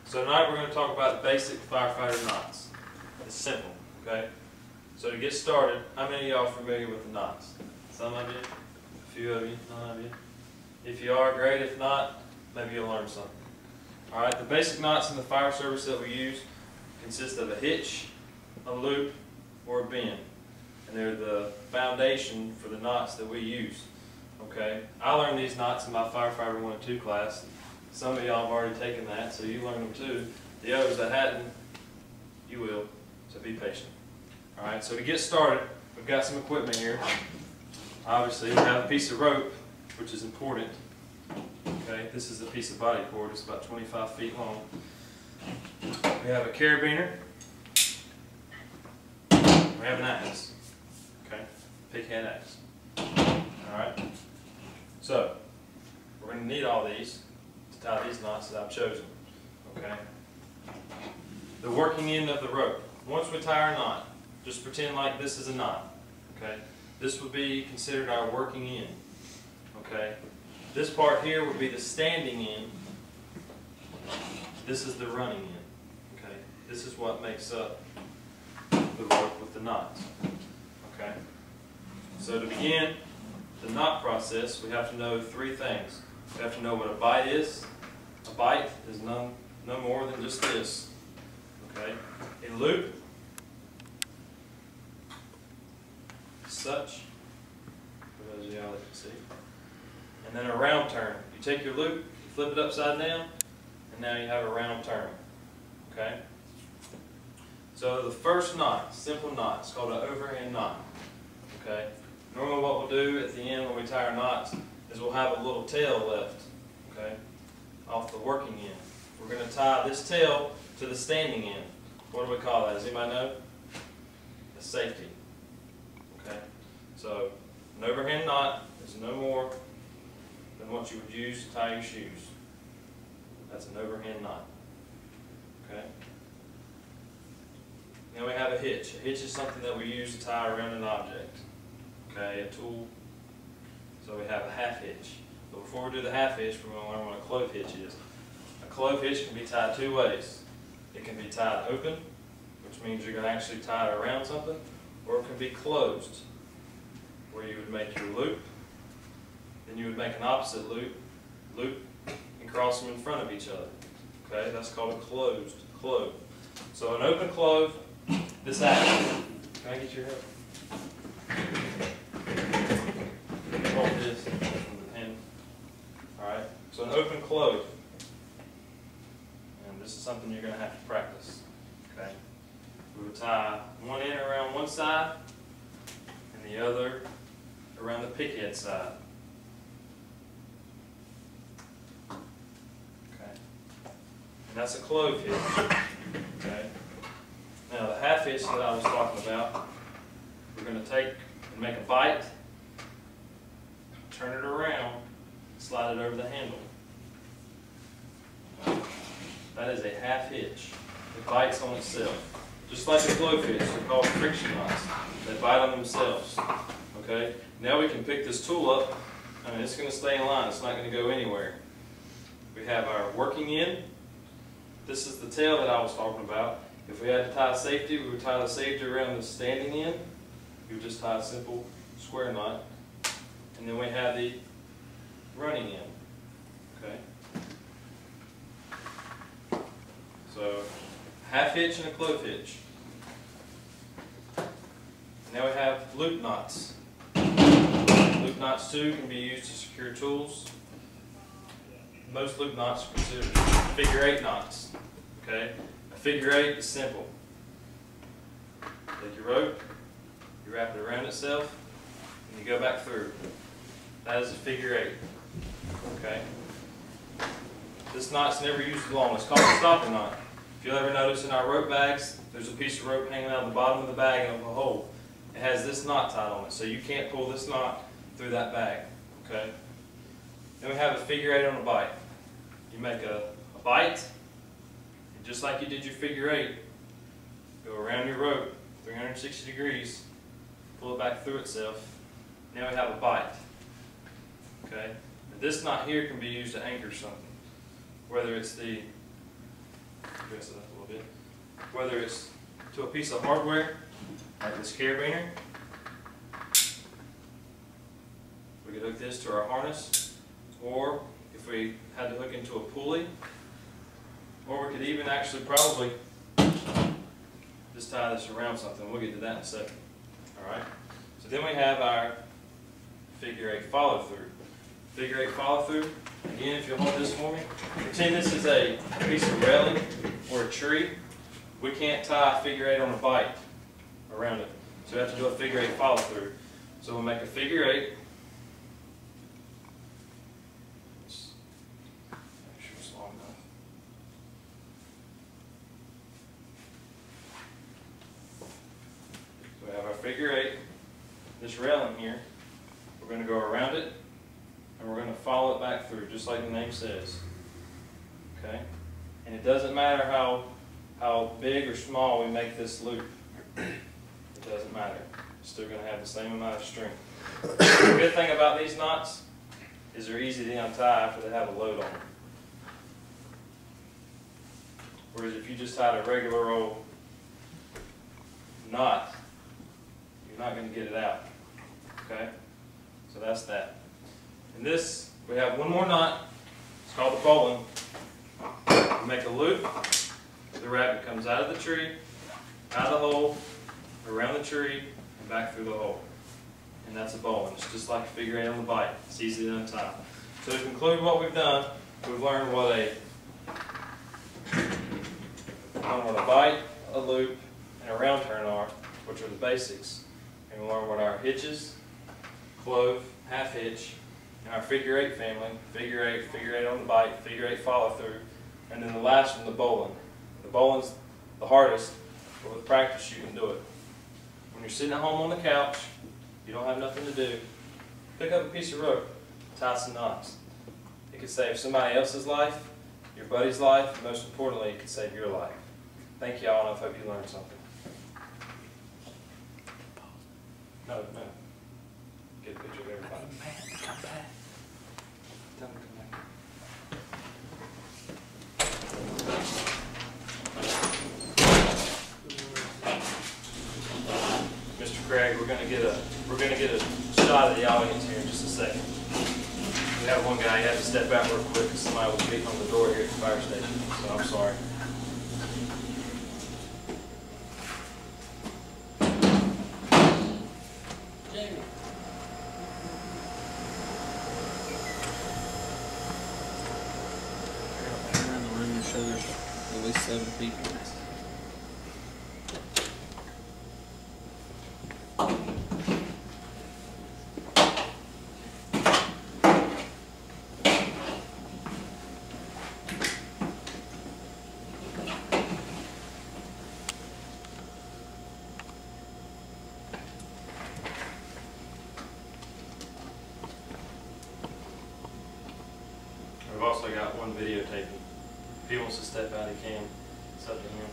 So tonight we're going to talk about the basic firefighter knots. It's simple, okay? So to get started, how many of y'all are familiar with the knots? Some of you? A few of you? None of you? If you are, great. If not, maybe you'll learn something. Alright, the basic knots in the fire service that we use consist of a hitch, a loop, or a bend. And they're the foundation for the knots that we use. Okay? I learned these knots in my firefighter 1 and 2 class. Some of y'all have already taken that, so you learned them too. The others that hadn't, you will, so be patient. Alright, so to get started, we've got some equipment here. Obviously, we have a piece of rope, which is important. Okay, this is a piece of body cord, it's about 25 feet long. We have a carabiner. We have an axe. Okay, pig head axe. Alright, so we're going to need all these to tie these knots that I've chosen. Okay, the working end of the rope. Once we tie our knot, just pretend like this is a knot. Okay, this would be considered our working end. Okay, this part here would be the standing end. This is the running end. Okay, this is what makes up the rope with the knots. Okay, so to begin the knot process, we have to know three things. We have to know what a bite is. A bite is no more than just this. Okay, a loop, such, for those of y'all that can see, and then a round turn. You take your loop, you flip it upside down, and now you have a round turn. Okay. So the first knot, simple knot, it's called an overhand knot. Okay. Normally what we'll do at the end when we tie our knots is we'll have a little tail left, okay, off the working end. We're going to tie this tail to the standing end. What do we call that? Does anybody know? A safety. Okay. So an overhand knot is no more than what you would use to tie your shoes. That's an overhand knot. Okay. Now we have a hitch. A hitch is something that we use to tie around an object. Okay, a tool. So we have a half hitch. But before we do the half hitch, we're going to learn what a clove hitch is. A clove hitch can be tied two ways. It can be tied open, which means you're going to actually tie it around something, or it can be closed, where you would make your loop, then you would make an opposite loop, and cross them in front of each other. Okay, that's called a closed clove. So an open clove, this action. Can I get your help? Hold this from the pin. Alright, so an open clove. And this is something you're going to have to practice. Okay? We would tie one end around one side and the other around the pick head side. Okay? And that's a clove hitch. Okay? Now the half hitch that I was talking about, we're going to take and make a bite, turn it around, slide it over the handle. That is a half hitch. It bites on itself. Just like a clove hitch, they're called friction knots. They bite on themselves. Okay? Now we can pick this tool up. I mean, it's going to stay in line. It's not going to go anywhere. We have our working end. This is the tail that I was talking about. If we had to tie a safety, we would tie the safety around the standing end. You would just tie a simple square knot. And then we have the running end. Okay? So, half hitch and a clove hitch. Now we have loop knots. Loop knots too can be used to secure tools. Most loop knots are considered figure 8 knots. Okay? A figure 8 is simple. Take your rope, you wrap it around itself, and you go back through. That is a figure 8. Okay? This knot's never used long. It's called a stopping knot. If you'll ever notice in our rope bags, there's a piece of rope hanging out of the bottom of the bag and a hole. It has this knot tied on it, so you can't pull this knot through that bag. Okay? Then we have a figure 8 on a bite. You make a bite, and just like you did your figure 8, go around your rope 360 degrees, pull it back through itself. Now we have a bite. Okay? And this knot here can be used to anchor something, whether it's the dress it up a little bit. Whether it's to a piece of hardware, like this carabiner, we could hook this to our harness, or if we had to hook into a pulley, or we could even actually probably just tie this around something. We'll get to that in a second. Alright? So then we have our figure 8 follow through. Figure 8 follow through, again, if you'll hold this for me, pretend this is a piece of railing or a tree. We can't tie a figure 8 on a bite around it. So we have to do a figure 8 follow through. So we'll make a figure 8. Let's make sure it's long enough. So we have our figure 8, this railing here. We're going to go around it, and we're going to follow it back through, just like the name says. Okay? And it doesn't matter how big or small we make this loop. It doesn't matter. It's still going to have the same amount of strength. The good thing about these knots is they're easy to untie after they have a load on them. Whereas if you just tied a regular old knot, you're not going to get it out. Okay? So that's that. And this, we have one more knot. It's called the bowline. We make a loop. The rabbit comes out of the tree, out of the hole, around the tree, and back through the hole. And that's a bowline. It's just like a figure 8 on the bite. It's easy to untie. So to conclude what we've done, we've learned what a bite, a loop, and a round turn are, which are the basics. And we learned what our hitches, clove, half hitch, and our figure 8 family, figure 8 on the bite, figure 8 follow through, and then the last one, the bowline. The bowline's the hardest, but with practice you can do it. When you're sitting at home on the couch, you don't have nothing to do, pick up a piece of rope, tie some knots. It could save somebody else's life, your buddy's life, and most importantly, it could save your life. Thank you all, and I hope you learned something. No. Get a picture of everybody. Come back. Tell them to come back. Mr. Craig, we're gonna get a shot of the audience here in just a second. We have one guy, he had to step out real quick because somebody was beating on the door here at the fire station, so I'm sorry. Jamie. Around the room and show there's at least 7 people. We've also got one videotaping. If he wants to step out, he can. It's up to him.